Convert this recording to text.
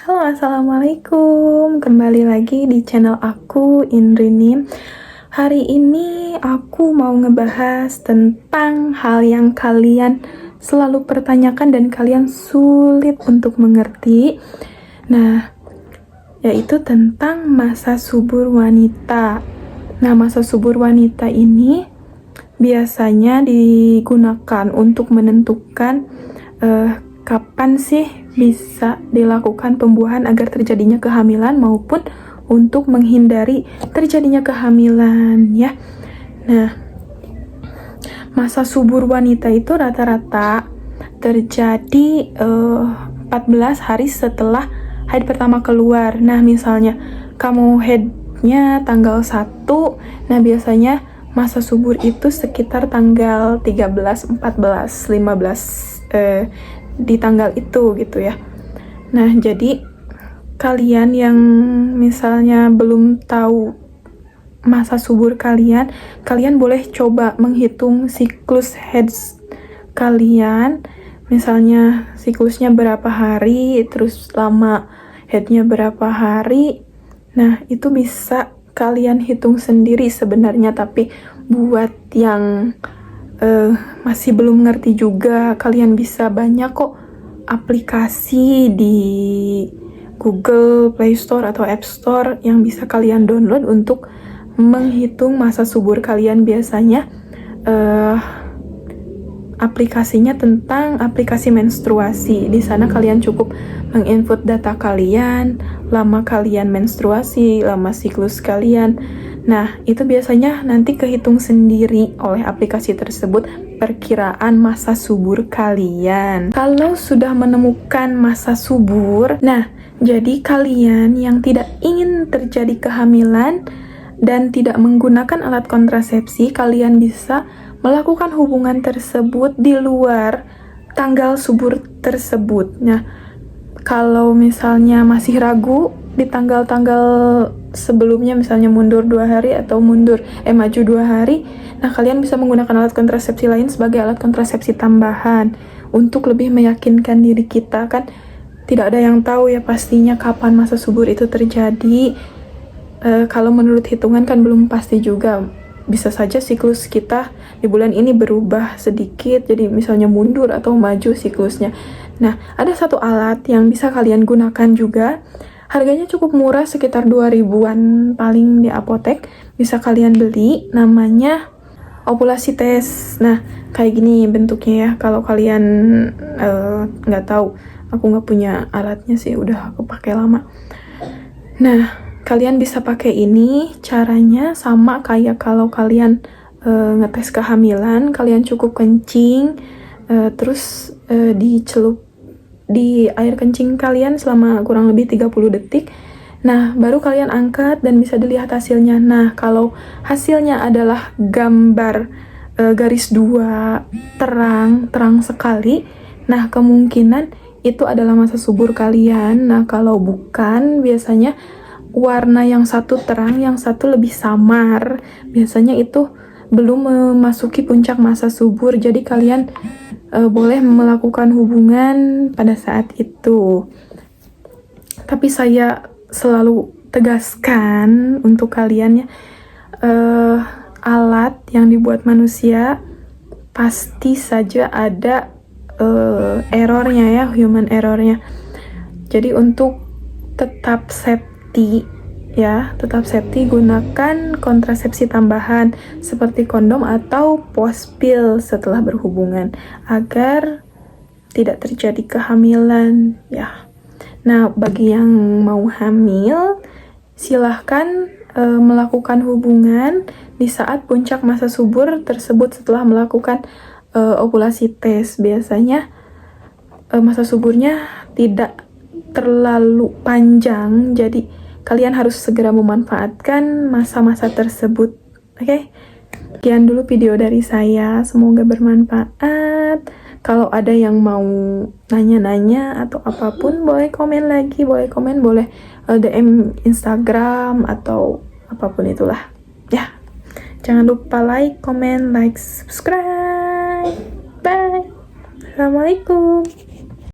Halo, assalamualaikum. Kembali lagi di channel aku, Indrini. Hari ini aku mau ngebahas tentang hal yang kalian selalu pertanyakan dan kalian sulit untuk mengerti. Nah, yaitu tentang masa subur wanita. Nah, masa subur wanita ini biasanya digunakan untuk menentukan kapan sih bisa dilakukan pembuahan agar terjadinya kehamilan maupun untuk menghindari terjadinya kehamilan ya. Nah, masa subur wanita itu rata-rata terjadi 14 hari setelah haid pertama keluar. Nah, misalnya kamu haidnya tanggal 1, nah biasanya masa subur itu sekitar tanggal 13, 14, 15 di tanggal itu gitu ya. Nah, jadi kalian yang misalnya belum tahu masa subur kalian boleh coba menghitung siklus haid kalian. Misalnya siklusnya berapa hari, terus lama haidnya berapa hari. Nah, itu bisa kalian hitung sendiri sebenarnya, tapi buat yang masih belum ngerti juga, kalian bisa banyak kok aplikasi di Google Play Store atau App Store yang bisa kalian download untuk menghitung masa subur kalian. Biasanya aplikasinya tentang aplikasi menstruasi. Di sana kalian cukup menginput data kalian, lama kalian menstruasi, lama siklus kalian. Nah, itu biasanya nanti kehitung sendiri oleh aplikasi tersebut perkiraan masa subur kalian. Kalau sudah menemukan masa subur, nah, jadi kalian yang tidak ingin terjadi kehamilan dan tidak menggunakan alat kontrasepsi, kalian bisa melakukan hubungan tersebut di luar tanggal subur tersebut. Nah, kalau misalnya masih ragu di tanggal-tanggal sebelumnya, misalnya mundur 2 hari atau maju 2 hari, nah kalian bisa menggunakan alat kontrasepsi lain sebagai alat kontrasepsi tambahan untuk lebih meyakinkan diri kita. Kan tidak ada yang tahu ya pastinya kapan masa subur itu terjadi. Kalau menurut hitungan kan belum pasti juga, bisa saja siklus kita di bulan ini berubah sedikit, jadi misalnya mundur atau maju siklusnya. Nah, ada satu alat yang bisa kalian gunakan juga. Harganya cukup murah, sekitar 2000-an paling di apotek. Bisa kalian beli, namanya ovulasi tes. Nah, kayak gini bentuknya ya. Kalau kalian nggak tahu, aku nggak punya alatnya sih, udah kepake lama. Nah, kalian bisa pakai ini. Caranya sama kayak kalau kalian ngetes kehamilan. Kalian cukup kencing, terus dicelup di air kencing kalian selama kurang lebih 30 detik. Nah, baru kalian angkat dan bisa dilihat hasilnya. Nah, kalau hasilnya adalah gambar garis 2 terang sekali, nah kemungkinan itu adalah masa subur kalian. Nah, kalau bukan, biasanya warna yang satu terang, yang satu lebih samar. Biasanya itu belum memasuki puncak masa subur, jadi kalian boleh melakukan hubungan pada saat itu. Tapi saya selalu tegaskan untuk kalian ya, alat yang dibuat manusia pasti saja ada errornya ya, human errornya. Jadi untuk tetap safety ya, tetap safety, gunakan kontrasepsi tambahan seperti kondom atau post pill setelah berhubungan agar tidak terjadi kehamilan ya. Nah, bagi yang mau hamil, silahkan melakukan hubungan di saat puncak masa subur tersebut setelah melakukan ovulasi tes. Biasanya masa suburnya tidak terlalu panjang, jadi kalian harus segera memanfaatkan masa-masa tersebut. Oke? Sekian dulu video dari saya, semoga bermanfaat. Kalau ada yang mau nanya-nanya atau apapun, boleh komen lagi, boleh DM Instagram atau apapun itulah ya. Jangan lupa like, comment, subscribe. Bye. Assalamualaikum.